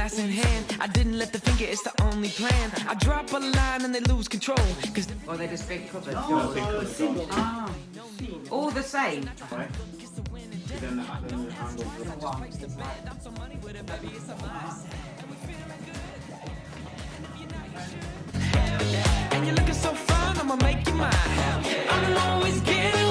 glass in hand. I didn't let the finger, it's the only plan. I drop a line and they lose control. Cause Or they're just big cupboards? Single. Ah. All the same? Right. Then the handle. and you're looking so fine, I'ma make you mine. I'm always getting